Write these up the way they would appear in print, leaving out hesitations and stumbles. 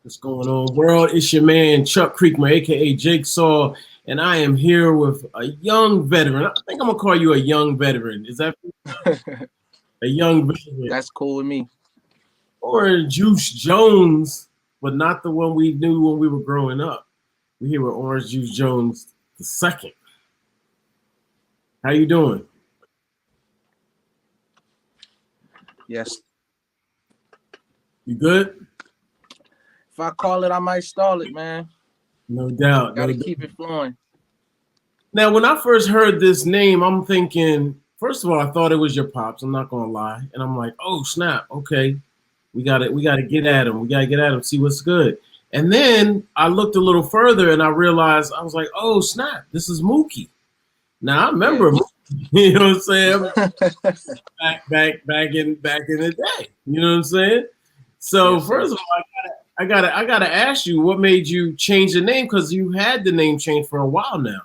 What's going on, world? It's your man Chuck Creekman, aka Jake Saw, and I am here with a young veteran. I think I'm gonna call you a young veteran. Is that a young veteran? That's cool with me. Oran Juice Jones, but not the one we knew when we were growing up. We're here with Oran Juice Jones II. How you doing? Yes. You good? If I call it, I might stall it, man. No doubt. Got No to doubt. keep it flowing. Now, when I first heard this name, I'm thinking, first of all, I thought it was your pops. I'm not gonna lie, and I'm like, oh snap, okay, we got to get at him. We got to get at him, see what's good. And then I looked a little further, and I realized I was like, oh snap, this is Mookie. Now I remember, Yes. you know what I'm saying? Back in the day, you know what I'm saying? So Yes, first of all, I gotta ask you, what made you change the name? Because you had the name change for a while now.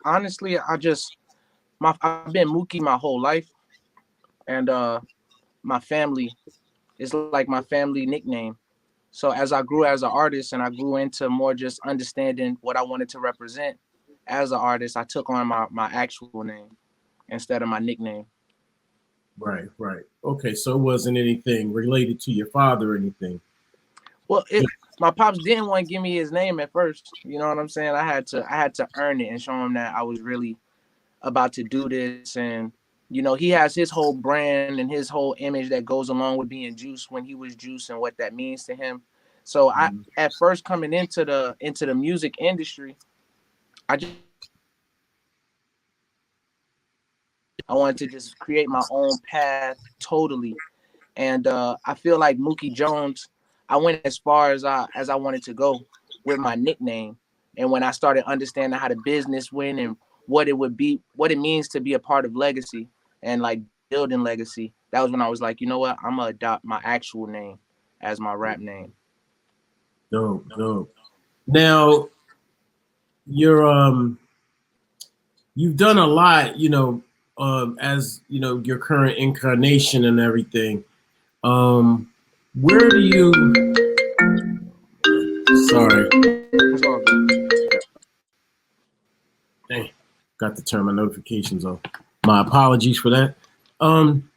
honestly, I've been Mookie my whole life, and my family is like my family nickname. So as I grew as an artist and I grew into more just understanding what I wanted to represent as an artist, I took on my actual name instead of my nickname. Right, right. Okay, so it wasn't anything related to your father or anything. Well, my pops didn't want to give me his name at first. You know what I'm saying? I had to earn it and show him that I was really about to do this. And he has his whole brand and his whole image that goes along with being Juice when he was Juice and what that means to him. So I Mhm. at first coming into the music industry, I just I wanted to just create my own path totally. And I feel like Mookie Jones, I went as far as I wanted to go with my nickname. And when I started understanding how the business went and what it would be, what it means to be a part of legacy and like building legacy, that was when I was like, you know what, I'm gonna adopt my actual name as my rap name. Dope, dope. Now you're you've done a lot, as you know, your current incarnation and everything. Um, where do you? Sorry, It's all good. dang, got to turn my notifications off. My apologies for that. Um,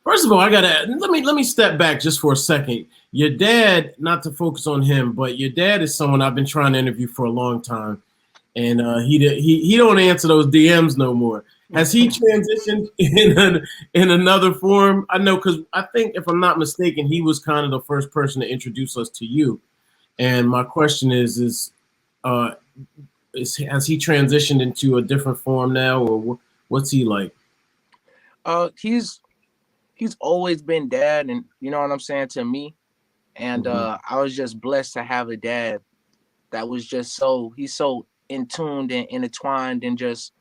First of all, I gotta let me step back just for a second. Your dad, not to focus on him, but your dad is someone I've been trying to interview for a long time, and he don't answer those DMs no more. Has he transitioned in another form? I know because I think if I'm not mistaken, he was kind of the first person to introduce us to you. And my question uh, has he transitioned into a different form now, or what's he like? He's always been dad, and you know what I'm saying to me. And Mm-hmm. I was just blessed to have a dad that was just he's so in tuned and intertwined and just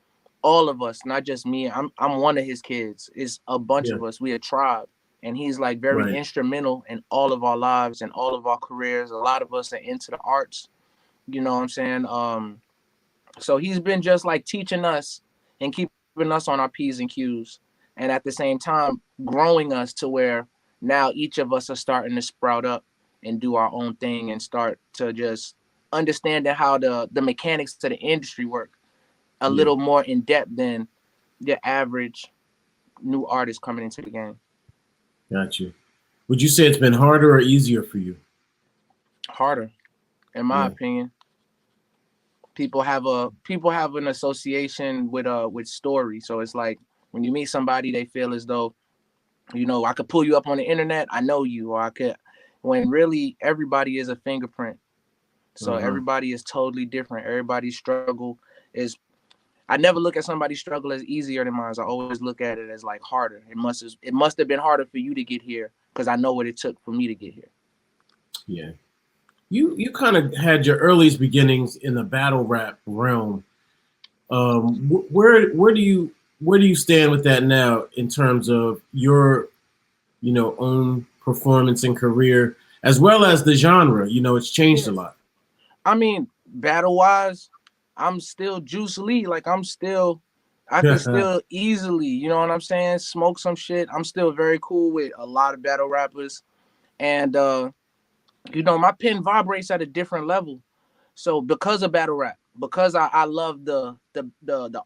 all of us, not just me. I'm one of his kids. It's a bunch Yeah, of us. We a tribe. And he's like very right. instrumental in all of our lives and all of our careers. A lot of us are into the arts. You know what I'm saying? So he's been just like teaching us and keeping us on our P's and Q's. And at the same time, growing us to where now each of us are starting to sprout up and do our own thing and start to just understanding how the mechanics of the industry work a Yeah, little more in depth than your average new artist coming into the game. got you. Would you say it's been harder or easier for you? Harder, in my Yeah. opinion. People have an association with story. So it's like when you meet somebody, they feel as though, I could pull you up on the internet, I know you, or I could, when really everybody is a fingerprint. So Uh-huh. everybody is totally different. Everybody's struggle is I never look at somebody's struggle as easier than mine. I always look at it as like harder. It must have been harder for you to get here because I know what it took for me to get here. Yeah. You kind of had your earliest beginnings in the battle rap realm. Where do you stand with that now in terms of your own performance and career as well as the genre? It's changed a Yeah. lot. I mean, battle wise, I'm still Juice Lee. Like I can still easily, you know what I'm saying, smoke some shit. I'm still very cool with a lot of battle rappers. And you know, my pen vibrates at a different level. So because of battle rap, because I love the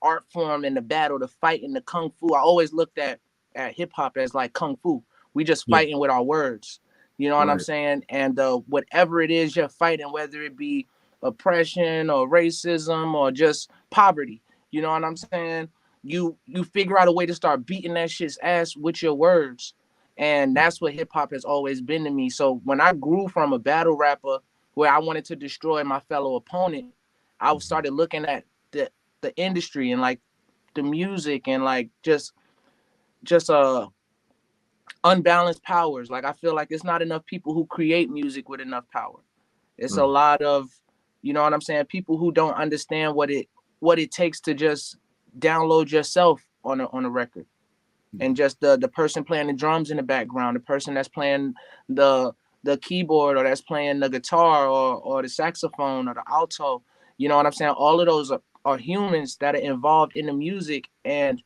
art form and the battle, the fight and the kung fu, I always looked at hip hop as like kung fu. We just Yeah. fighting with our words. You know what I'm Right. saying? And whatever it is you're fighting, whether it be oppression or racism or just poverty, you know what I'm saying? You figure out a way to start beating that shit's ass with your words. And that's what hip hop has always been to me. So when I grew from a battle rapper where I wanted to destroy my fellow opponent, I started looking at the industry and like the music and like just unbalanced powers. Like I feel like it's not enough people who create music with enough power. It's a lot of, you know what I'm saying, people who don't understand what it takes to just download yourself on a record. And just the person playing the drums in the background, the person that's playing the keyboard or that's playing the guitar or the saxophone or the alto. You know what I'm saying? All of those are humans that are involved in the music, and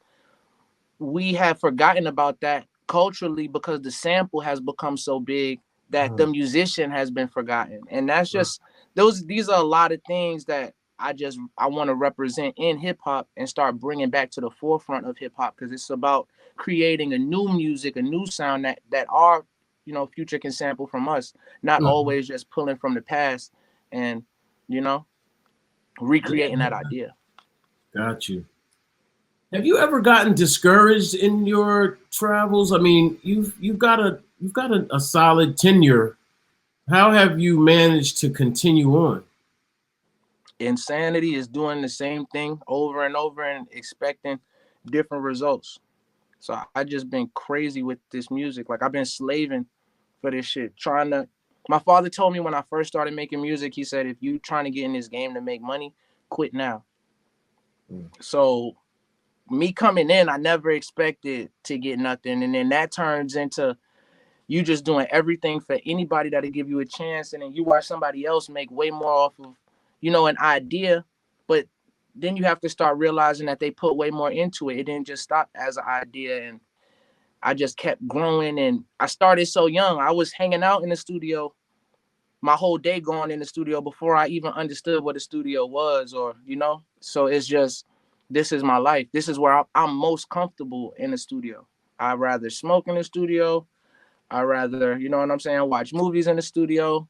we have forgotten about that culturally because the sample has become so big that the musician has been forgotten. And that's just these are a lot of things that I want to represent in hip hop and start bringing back to the forefront of hip hop, because it's about creating a new music, a new sound that our, you know, future can sample from us, not always just pulling from the past and, you know, recreating that idea. Got you. Have you ever gotten discouraged in your travels? I mean, you've got a solid tenure. How have you managed to continue on? Insanity is doing the same thing over and over and expecting different results. So I just been crazy with this music. Like I've been slaving for this shit. My father told me when I first started making music, he said, if you trying to get in this game to make money, quit now. So me coming in, I never expected to get nothing. And then that turns into you just doing everything for anybody that'll give you a chance. And then you watch somebody else make way more off of, you know, an idea. But then you have to start realizing that they put way more into it. It didn't just stop as an idea. And I just kept growing. And I started so young. I was hanging out in the studio my whole day, going in the studio before I even understood what a studio was, or, you know. So it's just, this is my life. This is where I'm most comfortable, in the studio. I'd rather smoke in the studio. I rather, you know what I'm saying, watch movies in the studio.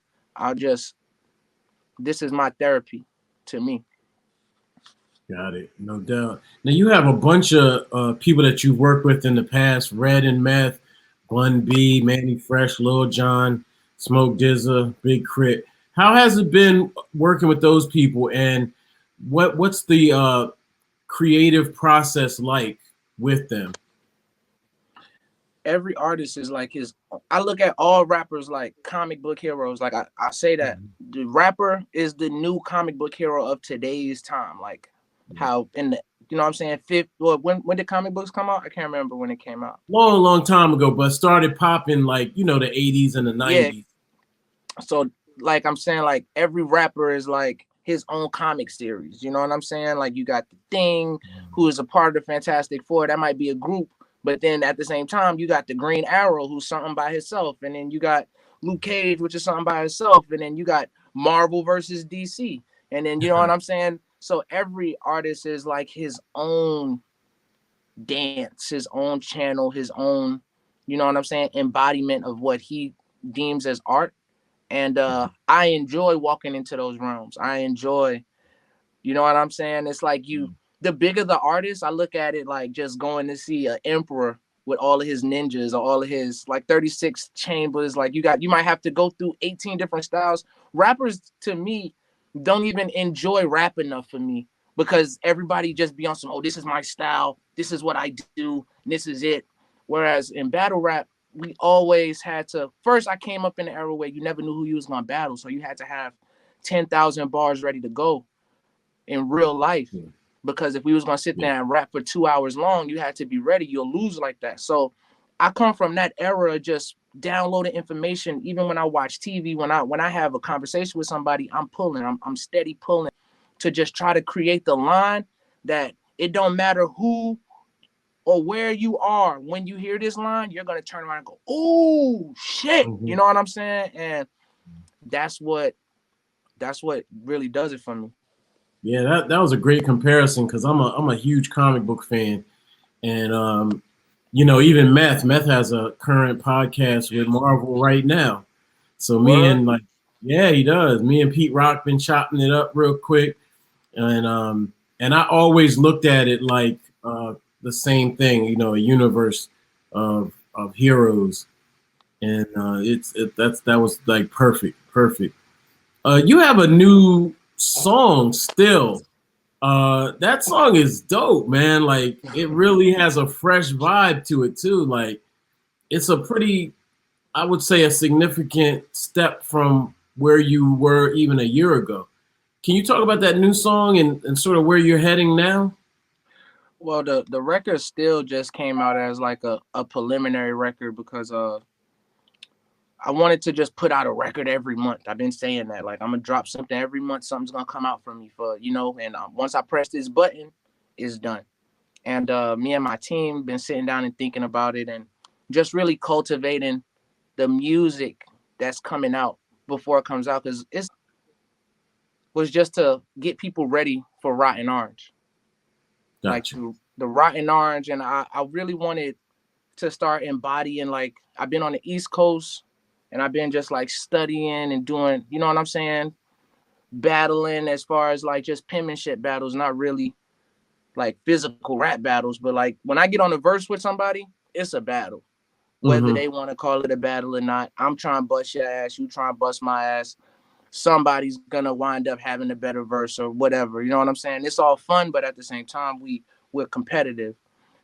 This is my therapy to me. Got it, no doubt. Now you have a bunch of people that you've worked with in the past: Red and Meth, BunB, Mannie Fresh, Lil Jon, Smoke DZA, Big Krit. How has it been working with those people, and what's the creative process like with them? Every artist is like I look at all rappers like comic book heroes. Like I say that the rapper is the new comic book hero of today's time. Like how in the, you know what I'm saying, when did comic books come out? I can't remember when it came out. Long time ago, but started popping like, you know, the 80s and the Yeah. 90s. So like I'm saying, like every rapper is like his own comic series. You know what I'm saying? Like you got the Thing, who is a part of the Fantastic Four. That might be a group, but then at the same time, you got the Green Arrow, who's something by himself, and then you got Luke Cage, which is something by himself, and then you got Marvel versus DC, and then, you know what I'm saying? So every artist is like his own dance, his own channel, his own, you know what I'm saying, embodiment of what he deems as art. And I enjoy walking into those rooms. I enjoy, you know what I'm saying? It's like the bigger the artist, I look at it like just going to see an emperor with all of his ninjas or all of his like 36 chambers. Like you might have to go through 18 different styles. Rappers, to me, don't even enjoy rap enough for me, because everybody just be on some, oh, this is my style, this is what I do, and this is it. Whereas in battle rap, we always had to, first I came up in the era where you never knew who you was gonna battle. So you had to have 10,000 bars ready to go in real life. Because if we was gonna sit there and rap for 2 hours long, you had to be ready. You'll lose like that. So I come from that era of just downloading information. Even when I watch TV, when I have a conversation with somebody, I'm steady pulling to just try to create the line that it don't matter who or where you are when you hear this line, you're gonna turn around and go, "Oh shit," you know what I'm saying? And that's what really does it for me. Yeah, that was a great comparison because I'm a huge comic book fan, and even Meth has a current podcast with Marvel right now. So me Word. and yeah, he does. Me and Pete Rock been chopping it up real quick, and I always looked at it like the same thing, a universe of heroes, and that was like perfect. You have a new song still. That song is dope, man. Like it really has a fresh vibe to it too. Like it's a pretty, I would say, a significant step from where you were even a year ago. Can you talk about that new song and sort of where you're heading now? Well, the record still just came out as like a preliminary record because I wanted to just put out a record every month. I've been saying that, like, I'm gonna drop something every month. Something's gonna come out from me for, and once I press this button, it's done. And me and my team been sitting down and thinking about it and just really cultivating the music that's coming out before it comes out, because it was just to get people ready for Rotten Orange. Like Gotcha. the Rotten Orange, and I really wanted to start embodying, like, I've been on the East Coast and I've been just like studying and doing, you know what I'm saying, battling as far as like just penmanship battles, not really like physical rap battles, but like when I get on a verse with somebody, it's a battle. Whether Mm-hmm. they want to call it a battle or not, I'm trying to bust your ass, you trying to bust my ass. Somebody's gonna wind up having a better verse or whatever. You know what I'm saying? It's all fun, but at the same time, we're competitive.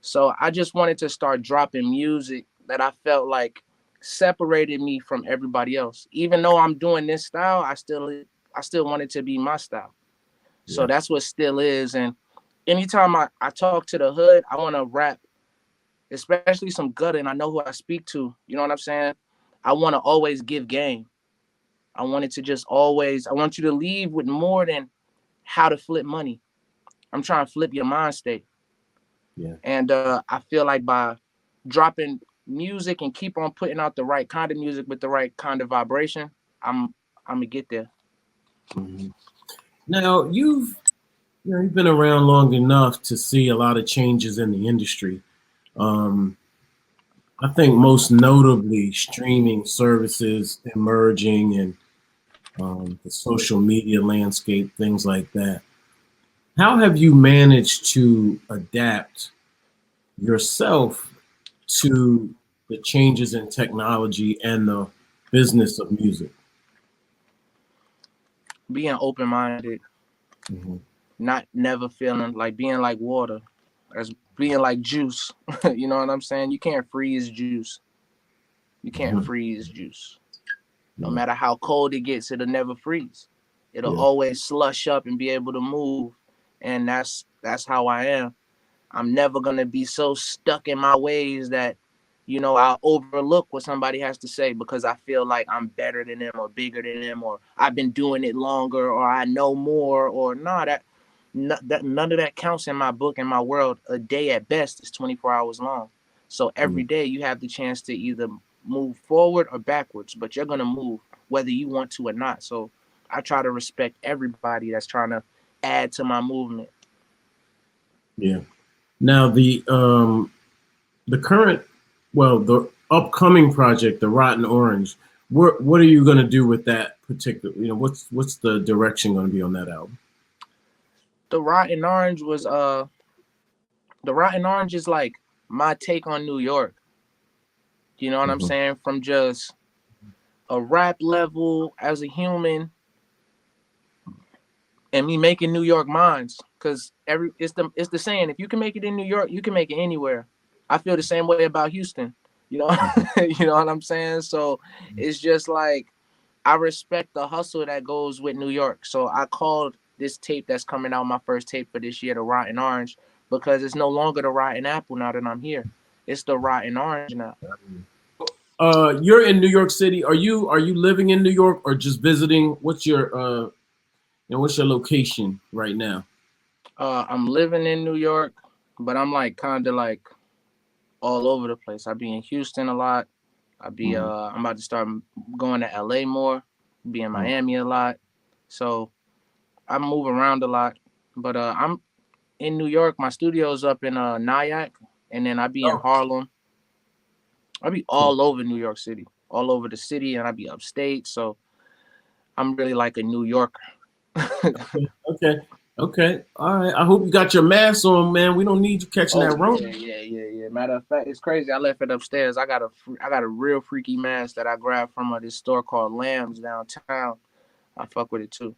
So I just wanted to start dropping music that I felt like separated me from everybody else. Even though I'm doing this style, I still want it to be my style. So Yeah. that's what still is. And anytime I talk to the hood, I want to rap, especially some gutter, and I know who I speak to. You know what I'm saying? I want to always give game. I wanted to just always, I want you to leave with more than how to flip money. I'm trying to flip your mind state. Yeah. And I feel like by dropping music and keep on putting out the right kind of music with the right kind of vibration, I'm gonna get there. Mm-hmm. Now you've been around long enough to see a lot of changes in the industry. Um, I think most notably streaming services emerging and the social media landscape, things like that. How have you managed to adapt yourself to the changes in technology and the business of music? Being open minded, Mm-hmm. not never feeling like being like water, as being like juice. You know what I'm saying? You can't freeze juice. You can't Mm-hmm. freeze juice. No Yeah, matter how cold it gets, it'll never freeze. It'll yeah, always slush up and be able to move. And that's how I am. I'm never gonna be so stuck in my ways that, I'll overlook what somebody has to say because I feel like I'm better than them or bigger than them or I've been doing it longer or I know more or not. That none of that counts in my book. In my world, a day at best is 24 hours long. So yeah, every day you have the chance to either move forward or backwards, but you're gonna move whether you want to or not. So I try to respect everybody that's trying to add to my movement. yeah. Now the current, well, the upcoming project, the Rotten Orange. What are you going to do with that particular? What's the direction going to be on that album? The Rotten Orange was the Rotten Orange is like my take on New York. You know what I'm Mm-hmm. saying? From just a rap level as a human and me making New York mines. Cause it's the saying, if you can make it in New York, you can make it anywhere. I feel the same way about Houston. You know, Mm-hmm. you know what I'm saying? So it's just like I respect the hustle that goes with New York. So I called this tape that's coming out, my first tape for this year, the Rotten Orange, because it's no longer the Rotten Apple now that I'm here. It's the Rotten Orange now. You're in New York City. Are you living in New York or just visiting? What's your location right now? I'm living in New York, but I'm like kind of like all over the place. I be in Houston a lot. I'm about to start going to LA more, be in Miami a lot. So I move around a lot. But I'm in New York. My studio's up in Nyack, and then I be in Oh, Harlem. I be cool. all over New York City, all over the city, and I be upstate. So I'm really like a New Yorker. Okay. Okay. All right. I hope you got your mask on, man. We don't need you catching Oh that rope. yeah. Matter of fact, it's crazy. I left it upstairs. I got a real freaky mask that I grabbed from this store called Lambs downtown. I fuck with it too.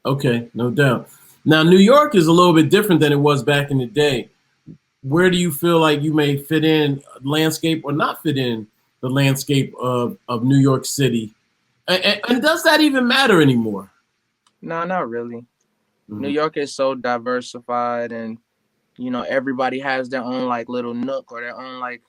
Okay, no doubt. Now, New York is a little bit different than it was back in the day. Where do you feel like you may fit in landscape or not fit in the landscape of New York City? And does that even matter anymore? No, not really. New Mm-hmm. York is so diversified, and everybody has their own like little nook or their own like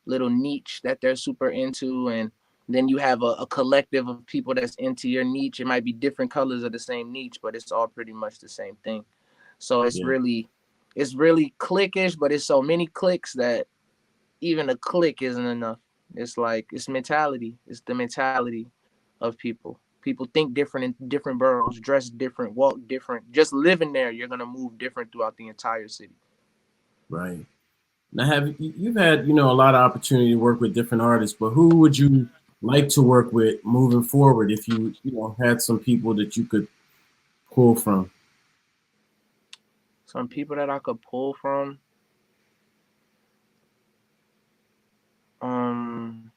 little niche that they're super into, and then you have a collective of people that's into your niche. It might be different colors of the same niche, but it's all pretty much the same thing. So Yeah, it's really cliquish, but it's so many clicks that even a click isn't enough. It's like it's mentality. It's the mentality of people. People think different in different boroughs, dress different, walk different. Just living there, you're gonna move different throughout the entire city. right. Now, you've had a lot of opportunity to work with different artists, but who would you like to work with moving forward if you had some people that you could pull from? Some people that I could pull from. Um,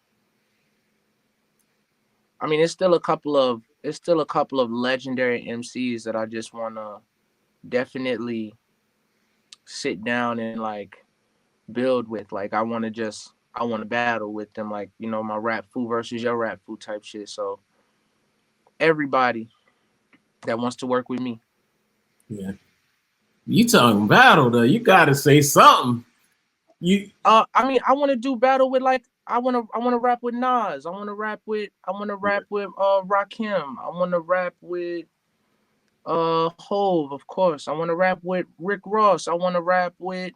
I mean, it's still a couple of legendary MCs that I just wanna definitely sit down and like build with. Like I wanna battle with them. Like my rap food versus your rap food type shit. So everybody that wants to work with me. Yeah, you talking battle though? You got to say something. You I mean, I want to do battle with like I want to rap with Nas. I want to rap with Rakim. I want to rap with Hove, of course. I want to rap with Rick Ross. I want to rap with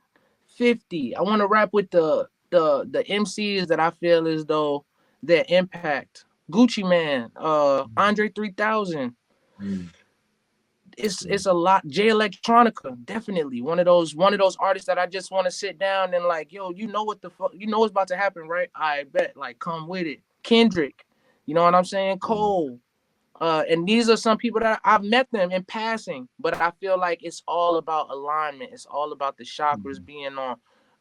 50. I want to rap with the MCs that I feel as though their impact. Gucci Man, Andre 3000. Mm, It's a lot. Jay Electronica, definitely one of those artists that I just want to sit down and like, yo, you know what the fuck, you know what's about to happen, right? I bet, like, come with it. Kendrick, you know what I'm saying? yeah, Cole, and these are some people that I've met them in passing, but I feel like it's all about alignment. It's all about the chakras being yeah,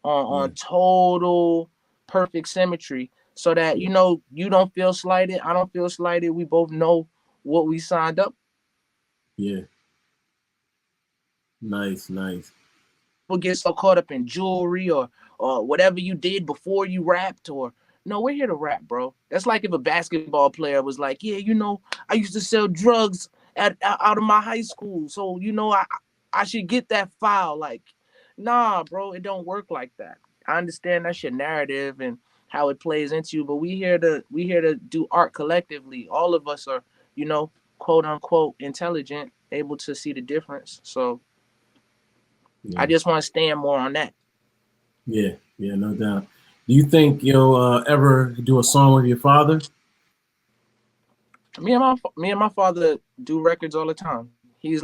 on total perfect symmetry, so that yeah, you don't feel slighted. I don't feel slighted. We both know what we signed up. yeah. Nice, nice. People get so caught up in jewelry or whatever you did before you rapped, or no, we're here to rap, bro. That's like if a basketball player was like, yeah, I used to sell drugs out of my high school, so I should get that file. Like, nah, bro, it don't work like that. I understand that's your narrative and how it plays into you, but we here to do art collectively. All of us are, quote unquote intelligent, able to see the difference. So I Yeah, just want to stand more on that. yeah, yeah. No doubt. Do you think you'll ever do a song with your father? Me and my father do records all the time. He's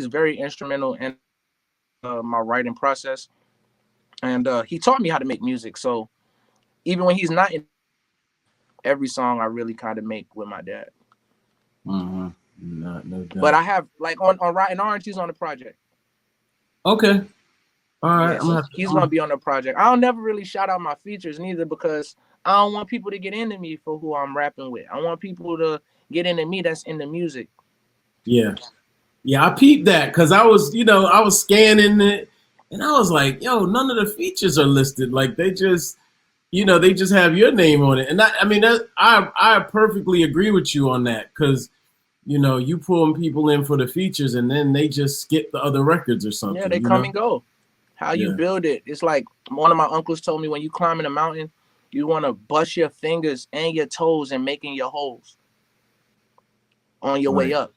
very instrumental in my writing process, and he taught me how to make music. So even when he's not in every song, I really kind of make with my dad. Mm-hmm. No But doubt. I have like on writing Oran Juice on the project. Okay. All right. Yeah, he's gonna be on the project. I'll never really shout out my features neither, because I don't want people to get into me for who I'm rapping with. I want people to get into me that's in the music. Yeah. Yeah, I peeped that because I was scanning it and I was like, yo, none of the features are listed. Like they just have your name on it. And I perfectly agree with you on that because, you pulling people in for the features and then they just skip the other records or Yeah, something, they come and go. How you Yeah. build it. It's like one of my uncles told me, when you climbing a mountain, you want to bust your fingers and your toes and making your holes on your way Right. up.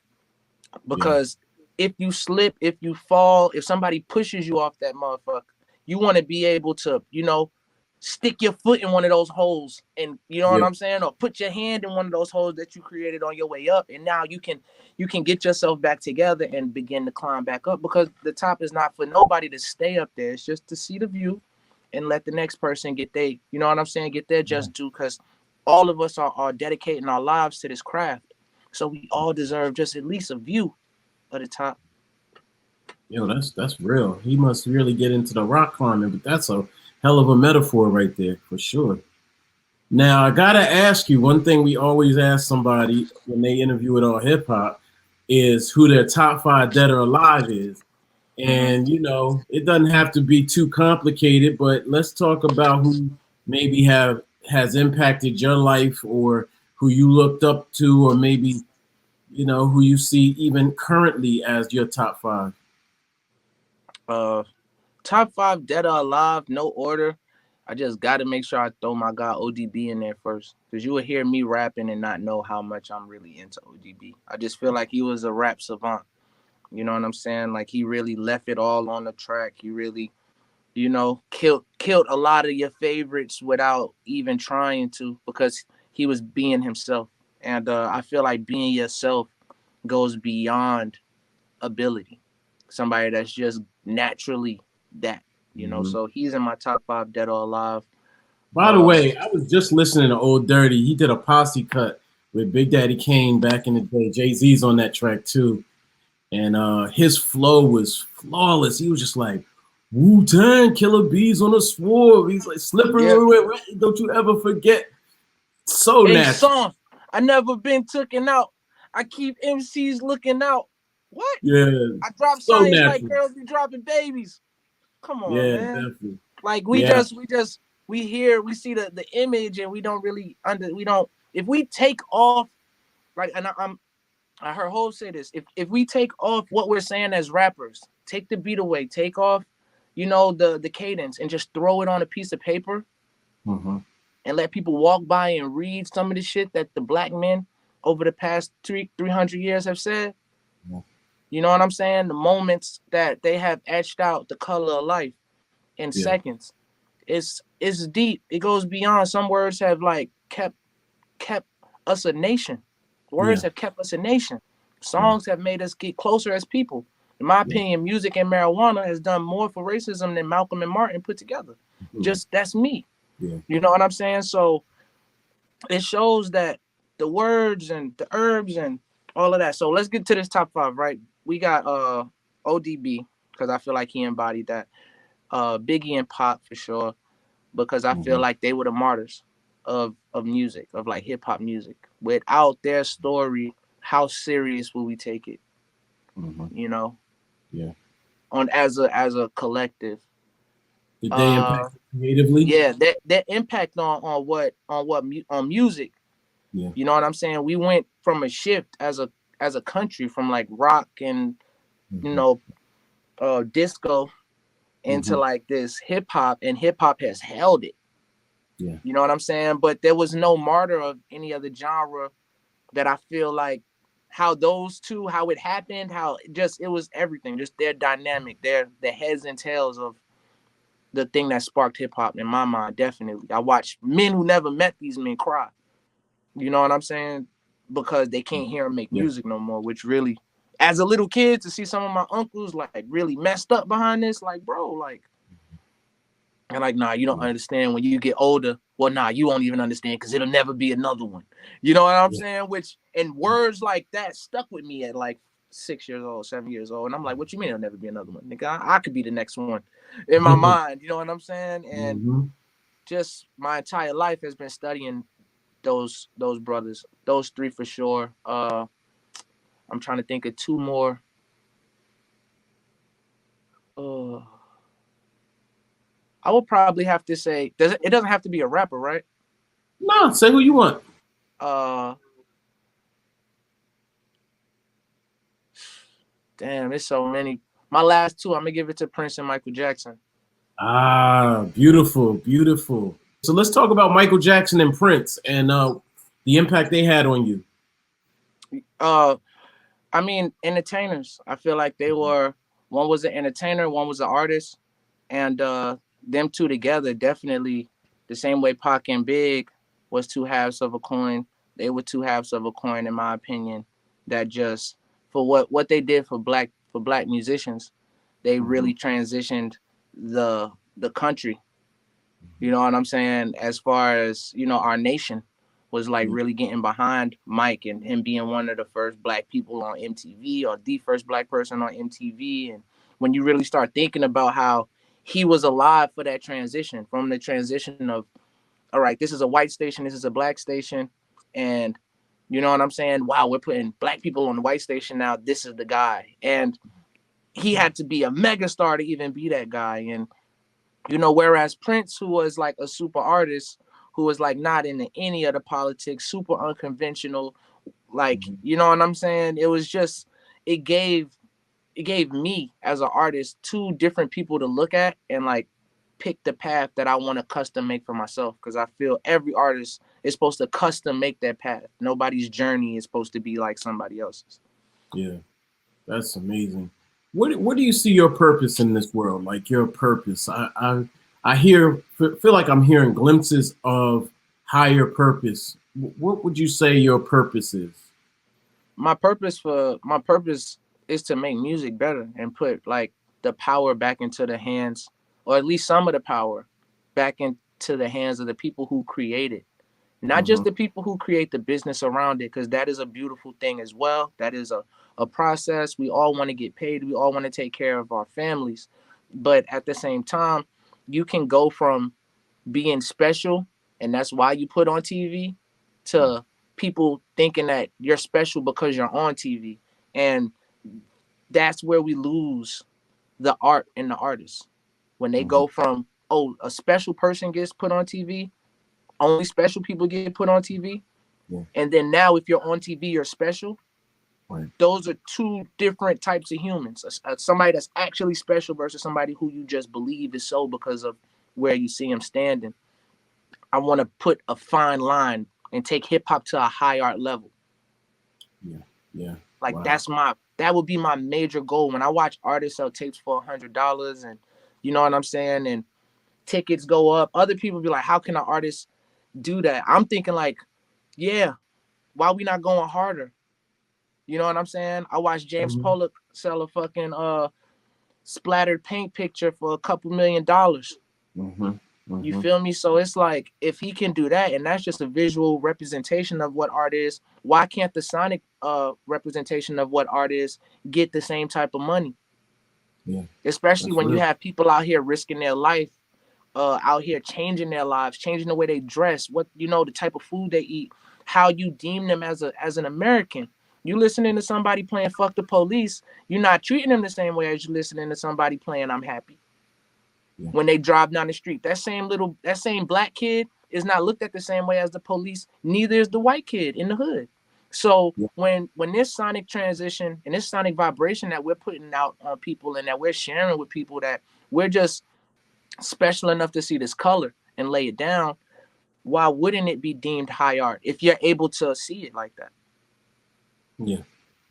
Yeah. Because if you slip, if you fall, if somebody pushes you off that motherfucker, you want to be able to, stick your foot in one of those holes, and you know what Yeah. I'm saying, or put your hand in one of those holes that you created on your way up, and now you can get yourself back together and begin to climb back up, because the top is not for nobody to stay up there. It's just to see the view and let the next person get their, you know what I'm saying, get their just due, because all of us are dedicating our lives to this craft, so we all deserve just at least a view of the top. Yo, that's real. He must really get into the rock climbing, but that's a hell of a metaphor right there for sure. Now I gotta ask you one thing we always ask somebody when they interview with all hip hop is who their top 5 dead or alive is. And you know, it doesn't have to be too complicated, but let's talk about who maybe has impacted your life, or who you looked up to, or maybe you know who you see even currently as your top 5. Top 5 dead or alive, no order. I just got to make sure I throw my guy ODB in there first, because you would hear me rapping and not know how much I'm really into ODB. I just feel like he was a rap savant. You know what I'm saying? Like, he really left it all on the track. He really, you know, killed a lot of your favorites without even trying to, because he was being himself. And I feel like being yourself goes beyond ability. Somebody that's just naturally that, you know. Mm-hmm. So he's in my top 5 dead or alive. By the way, I was just listening to Old Dirty. He did a posse cut with Big Daddy Kane back in the day. Jay-Z's on that track too. And his flow was flawless. He was just like, Wu-Tang, Killer Bees on a sword. He's like, slippery, Yeah. don't you ever forget. So Hey, natural. son, I never been taken out. I keep MCs looking out. What? Yeah, I drop so science like natural. girls be dropping babies. Come on, Yeah, man. definitely. Like, Yeah. we see the image, and we don't really if we take off, like, and I heard Hov say this, if we take off what we're saying as rappers, take the beat away, take off, you know, the cadence, and just throw it on a piece of paper, Mm-hmm. and let people walk by and read some of the shit that the black men over the past 300 years have said. Yeah. You know what I'm saying? The moments that they have etched out the color of life in Yeah. seconds. It's deep. It goes beyond. Some words have like kept us a nation. Words Yeah. have kept us a nation. Yeah. Songs have made us get closer as people. In my Yeah. opinion, music and marijuana has done more for racism than Malcolm and Martin put together. Just that's me. Yeah. You know what I'm saying? So it shows that the words and the herbs and all of that. So let's get to this top 5, right? We got ODB, because I feel like he embodied that. Biggie and Pop for sure, because I feel like they were the martyrs of music, of like hip hop music. Without their story, how serious will we take it? Mm-hmm. You know, Yeah. on as a collective. Did they impact creatively? Yeah, that impact on music. Yeah. You know what I'm saying? We went from a shift as a country from like rock and you know disco into like this hip hop, and hip hop has held it. Yeah. You know what I'm saying? But there was no martyr of any other genre that I feel like how those two, how it happened, how it was everything, just their dynamic, the heads and tails of the thing that sparked hip hop in my mind. Definitely. I watched men who never met these men cry. You know what I'm saying? Because they can't hear them make Yeah. music no more, which really, as a little kid, to see some of my uncles like really messed up behind this, like, bro, like, and like, nah, you don't understand when you get older. Well, nah, you won't even understand because it'll never be another one. You know what I'm saying? Which, and words like that stuck with me at like 6 years old, 7 years old. And I'm like, what you mean it'll never be another one? Nigga, I could be the next one in my mind. You know what I'm saying? And just my entire life has been studying those brothers, those 3 for sure. I'm trying to think of 2 more. I would probably have to say, it doesn't have to be a rapper, right? No, say who you want. Damn, there's so many. My last 2, I'm gonna give it to Prince and Michael Jackson. Ah, beautiful, beautiful. So let's talk about Michael Jackson and Prince and the impact they had on you. I mean, entertainers. I feel like they were, one was an entertainer, one was an artist, and them two together definitely the same way Pac and Big was two halves of a coin. They were two halves of a coin, in my opinion. That just for what they did for black musicians, they really transitioned the country. You know what I'm saying? As far as, you know, our nation was like really getting behind Mike and him being one of the first black people on MTV, or the first black person on MTV. And when you really start thinking about how he was alive for that transition, from the transition of, all right, this is a white station, this is a black station. And you know what I'm saying? Wow, we're putting black people on the white station now. This is the guy. And he had to be a megastar to even be that guy. And, you know, whereas Prince, who was like a super artist, who was like not into any of the politics, super unconventional, like, you know what I'm saying? It was just, it gave me as an artist two different people to look at and like pick the path that I want to custom make for myself. Cause I feel every artist is supposed to custom make that path. Nobody's journey is supposed to be like somebody else's. Yeah, that's amazing. What do you see your purpose in this world? Like your purpose? I feel like I'm hearing glimpses of higher purpose. What would you say your purpose is? My purpose is to make music better and put like the power back into the hands, or at least some of the power back into the hands of the people who create it. Not just the people who create the business around it, because that is a beautiful thing as well. That is a process. We all want to get paid. We all want to take care of our families. But at the same time, you can go from being special, and that's why you put on TV, to people thinking that you're special because you're on TV. And that's where we lose the art and the artist. When they go from, oh, a special person gets put on TV, only special people get put on TV. Yeah. And then now if you're on TV, you're special. Right. Those are two different types of humans. Somebody that's actually special versus somebody who you just believe is so because of where you see him standing. I want to put a fine line and take hip hop to a high art level. Yeah. Yeah. Like wow. that would be my major goal. When I watch artists sell tapes for $100 and you know what I'm saying, and tickets go up, other people be like, how can an artist do that? I'm thinking like, yeah, why we not going harder? You know what I'm saying? I watched James Pollock sell a fucking splattered paint picture for a couple $1 million. You feel me? So it's like, if he can do that, and that's just a visual representation of what art is, why can't the sonic representation of what art is get the same type of money? Yeah. Especially That's when real. you have people out here risking their life, out here changing their lives, changing the way they dress, what, you know, the type of food they eat, how you deem them as an American. You listening to somebody playing "Fuck the Police," you're not treating them the same way as you listening to somebody playing "I'm Happy." Yeah. When they drive down the street, that same black kid is not looked at the same way as the police. Neither is the white kid in the hood. So when this sonic transition and this sonic vibration that we're putting out on people and that we're sharing with people, that we're just special enough to see this color and lay it down, why wouldn't it be deemed high art if you're able to see it like that? Yeah,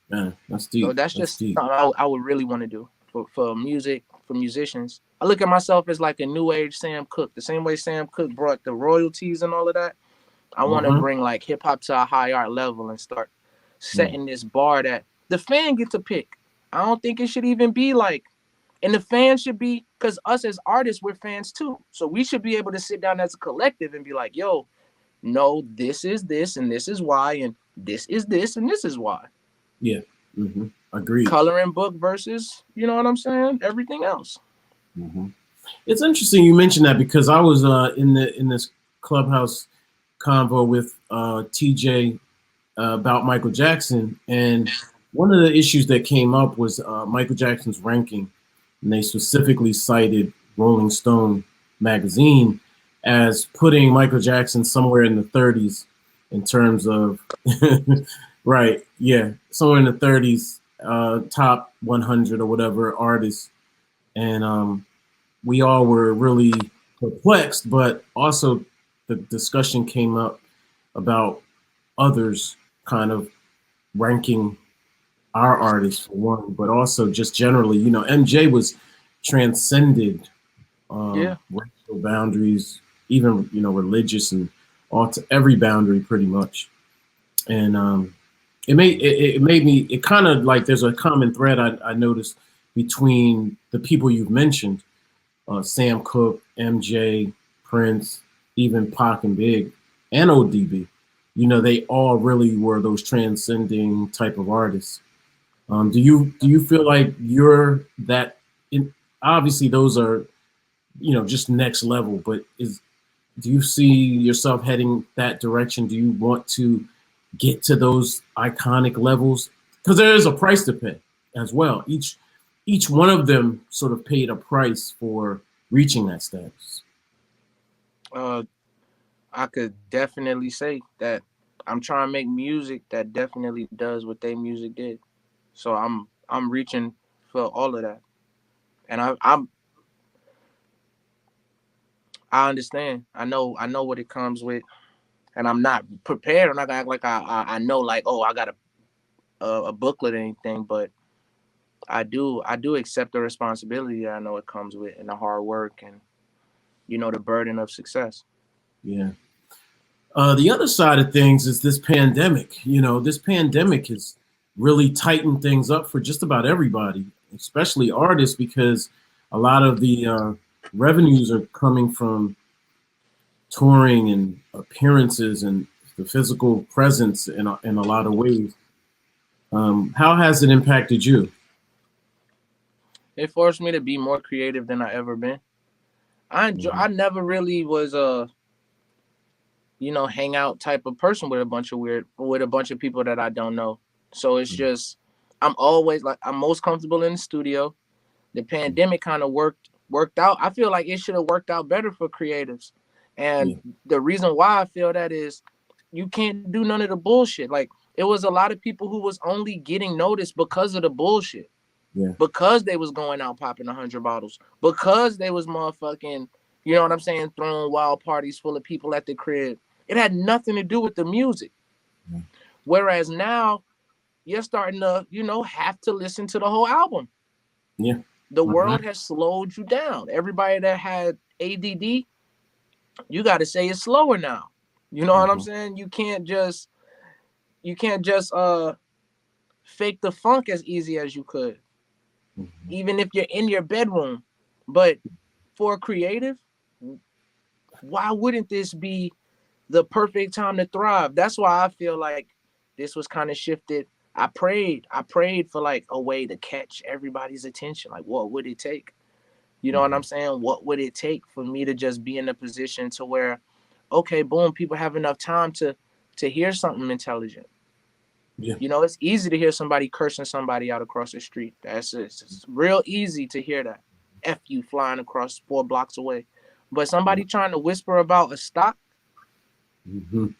man, that's deep. So that's just deep. Something I would really want to do for music, for musicians. I look at myself as like a new age Sam Cooke. The same way Sam Cooke brought the royalties and all of that, I want to bring like hip hop to a high art level and start setting this bar that the fan gets to pick. I don't think it should even be like, and the fans should be, because us as artists, we're fans too. So we should be able to sit down as a collective and be like, yo, no, this is this and this is why, and this is this and this is why. Yeah. Agreed. Coloring book versus, you know what I'm saying, everything else. It's interesting you mentioned that, because I was in this Clubhouse convo with TJ about Michael Jackson, and one of the issues that came up was Michael Jackson's ranking, and they specifically cited Rolling Stone magazine as putting Michael Jackson somewhere in the 30s in terms of right, yeah, somewhere in the 30s, top 100 or whatever artists, and we all were really perplexed, but also the discussion came up about others kind of ranking our artists for one, but also just generally, MJ was transcended racial boundaries, even religious and all to every boundary pretty much. And it kind of like there's a common thread I noticed between the people you've mentioned, Sam Cooke, MJ, Prince, even Pac and Big, and ODB. They all really were those transcending type of artists. Do you feel like you're that? Obviously, those are just next level. But do you see yourself heading that direction? Do you want to get to those iconic levels? Because there is a price to pay as well. Each one of them sort of paid a price for reaching that status. I could definitely say that I'm trying to make music that definitely does what their music did. So I'm reaching for all of that, and I understand. I know what it comes with, and I'm not prepared. I'm not gonna act like I know, like, oh, I got a booklet or anything, but I do accept the responsibility that I know it comes with, and the hard work, and the burden of success. Yeah. The other side of things is this pandemic. This pandemic has really tightened things up for just about everybody, especially artists, because a lot of the revenues are coming from touring and appearances and the physical presence in a lot of ways. How has it impacted you? It forced me to be more creative than I ever been. I never really was a hangout type of person with a bunch of people that I don't know. So it's just I'm always like I'm most comfortable in the studio. The pandemic kind of worked out. I feel like it should have worked out better for creatives. And the reason why I feel that is you can't do none of the bullshit. Like it was a lot of people who was only getting noticed because of the bullshit. Yeah. Because they was going out popping 100 bottles. Because they was motherfucking, you know what I'm saying, throwing wild parties full of people at the crib. It had nothing to do with the music. Yeah. Whereas now you're starting to, have to listen to the whole album. Yeah. The world has slowed you down. Everybody that had ADD, you got to say it's slower now. You know what I'm saying? You can't just fake the funk as easy as you could. Even if you're in your bedroom. But for a creative, why wouldn't this be the perfect time to thrive? That's why I feel like this was kind of shifted. I prayed for like a way to catch everybody's attention. Like, what would it take? You know what I'm saying? What would it take for me to just be in a position to where, okay, boom, people have enough time to hear something intelligent. Yeah. It's easy to hear somebody cursing somebody out across the street. It's real easy to hear that. F you flying across 4 blocks away. But somebody trying to whisper about a stock, you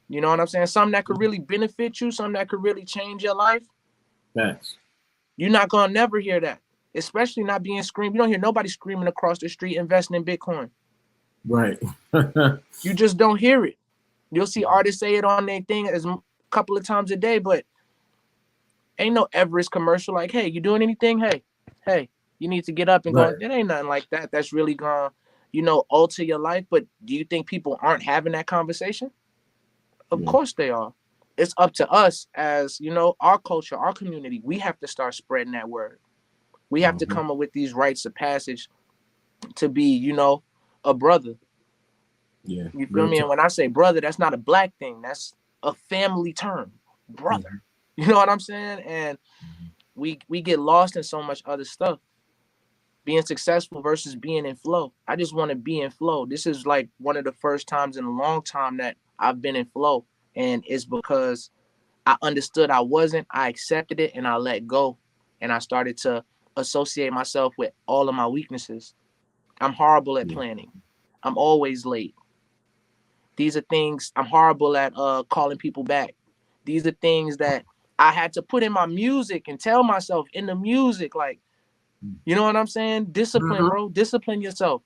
know what I'm saying? Something that could really benefit you, something that could really change your life. Facts. You're not going to never hear that, especially not being screamed. You don't hear nobody screaming across the street investing in Bitcoin. Right. You just don't hear it. You'll see artists say it on their thing as a couple of times a day, but ain't no Everest commercial like, hey, you doing anything? Hey, you need to get up and go. It ain't nothing like that. That's really going to, alter your life. But do you think people aren't having that conversation? Of course they are. It's up to us as, our culture, our community. We have to start spreading that word. We have to come up with these rites of passage to be, a brother. Yeah. You feel me? And when I say brother, that's not a black thing. That's a family term. Brother. You know what I'm saying? And we get lost in so much other stuff. Being successful versus being in flow. I just want to be in flow. This is like one of the first times in a long time that I've been in flow. And it's because I understood I wasn't, I accepted it, and I let go. And I started to associate myself with all of my weaknesses. I'm horrible at planning. I'm always late. These are things I'm horrible at calling people back. These are things that I had to put in my music and tell myself in the music, like, you know what I'm saying? Discipline, bro. Discipline yourself.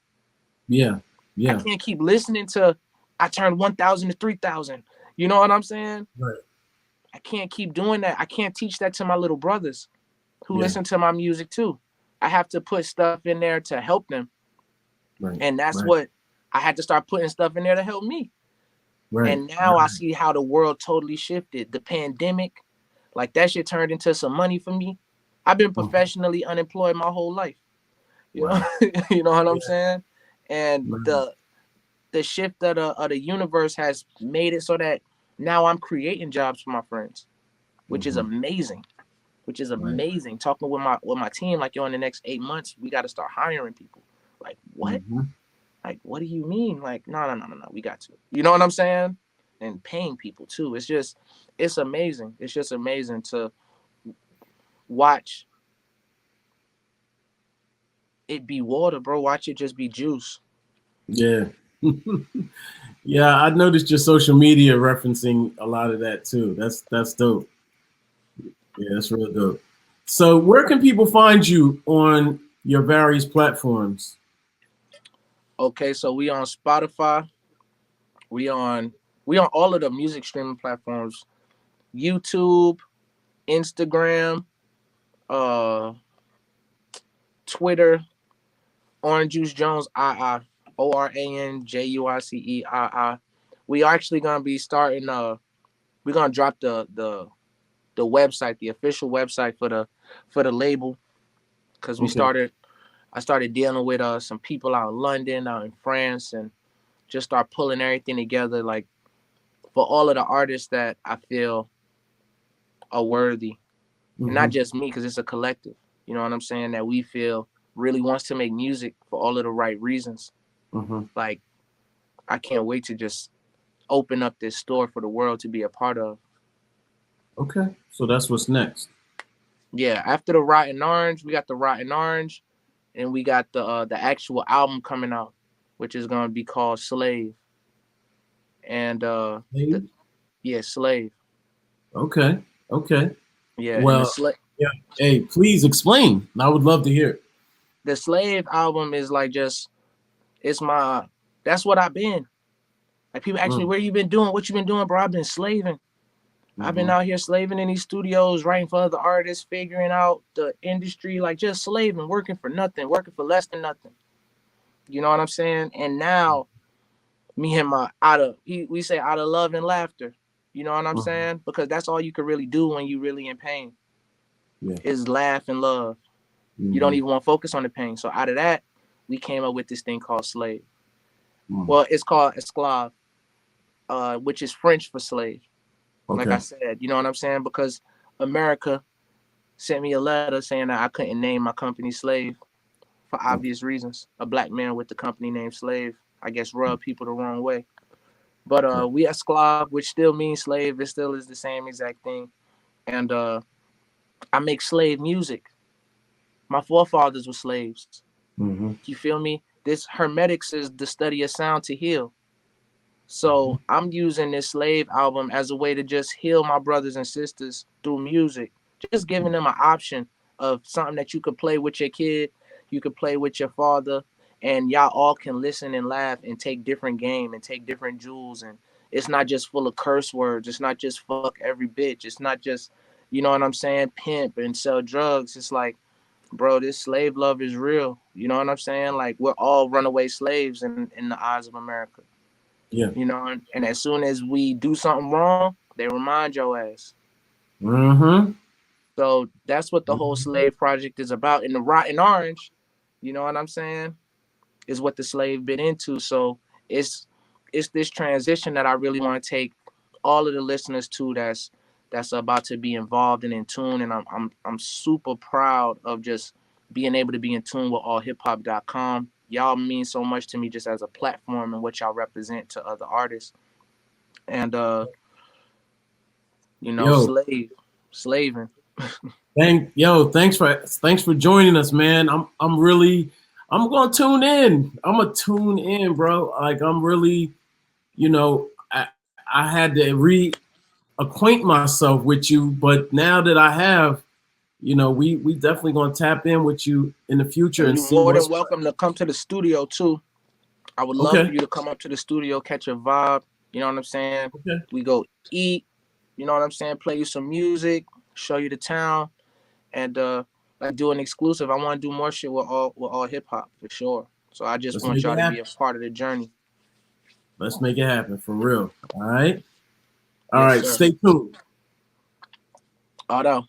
Yeah. I can't keep listening to I turned 1,000 to 3,000. You know what I'm saying? Right. I can't keep doing that. I can't teach that to my little brothers who listen to my music too. I have to put stuff in there to help them. Right. And that's what I had to start putting stuff in there to help me. Right. And now I see how the world totally shifted. The pandemic, like that shit turned into some money for me. I've been professionally unemployed my whole life. You know, you know what I'm saying? And the shift of the universe has made it so that now I'm creating jobs for my friends, which is amazing. Which is amazing. Talking with my team, like, yo, in the next 8 months, we got to start hiring people. Like, what? Like, what do you mean? Like, no, we got to. You know what I'm saying? And paying people too. It's amazing. It's just amazing to watch it be water, bro. Watch it just be juice. Yeah. Yeah, I noticed your social media referencing a lot of that too. That's dope. Yeah, that's real dope. So where can people find you on your various platforms? Okay, so we on Spotify. We on all of the music streaming platforms. YouTube, Instagram, Twitter, Oran Juice Jones II, ORANJUICE II. We actually gonna be starting we're gonna drop the website, the official website for the label, because I started dealing with some people out in London, out in France, and just start pulling everything together, like for all of the artists that I feel are worthy. And not just me, because it's a collective. You know what I'm saying? That we feel really wants to make music for all of the right reasons. Like, I can't wait to just open up this store for the world to be a part of. Okay, so that's what's next. Yeah, after the Rotten Orange, we got the Rotten Orange, and we got the actual album coming out, which is gonna be called Slave. And Slave. Okay, okay. Yeah, and Well, yeah. Hey, please explain. I would love to hear it. The Slave album is like that's what I've been. Like, people ask me, where you been doing? What you been doing, bro? I've been slaving. I've been out here slaving in these studios, writing for other artists, figuring out the industry, like just slaving, working for nothing, working for less than nothing. You know what I'm saying? And now, me and we say out of love and laughter. You know what I'm saying? Because that's all you can really do when you really in pain. Is laugh and love. You don't even want to focus on the pain. So out of that, we came up with this thing called Slave. Well, it's called Esclave, which is French for slave. Like I said, you know what I'm saying? Because America sent me a letter saying that I couldn't name my company Slave for obvious reasons. A black man with the company name Slave, I guess, rubbed people the wrong way. But we Esclave, which still means slave. It still is the same exact thing. And I make slave music. My forefathers were slaves. You feel me? This hermetics is the study of sound to heal. So I'm using this Slave album as a way to just heal my brothers and sisters through music. Just giving them an option of something that you could play with your kid, you could play with your father, and y'all all can listen and laugh and take different game and take different jewels. And it's not just full of curse words. It's not just fuck every bitch. It's not just, you know what I'm saying, pimp and sell drugs. It's like, bro, this slave love is real. You know what I'm saying? Like, we're all runaway slaves in the eyes of America. Yeah. You know, and as soon as we do something wrong, they remind your ass. So that's what the whole Slave project is about. And the Rotten Orange, you know what I'm saying, is what the slave bit into. So it's this transition that I really want to take all of the listeners to that's about to be involved and in tune. And I'm super proud of just being able to be in tune with allhiphop.com. Y'all mean so much to me just as a platform and what y'all represent to other artists. And slaving. Thanks for joining us, man. I'm gonna tune in. I'm gonna tune in, bro. Like, I'm really, I had to reacquaint myself with you, but now that I have, we definitely gonna tap in with you in the future and you're see more what's than welcome to come to the studio too. I would love for you to come up to the studio, catch a vibe. You know what I'm saying? We go eat. You know what I'm saying? Play you some music, show you the town, and like do an exclusive. I want to do more shit with all hip hop for sure. So I just want y'all to be a part of the journey. Let's make it happen for real. All right. All Yes, right. sir. Stay tuned. Auto.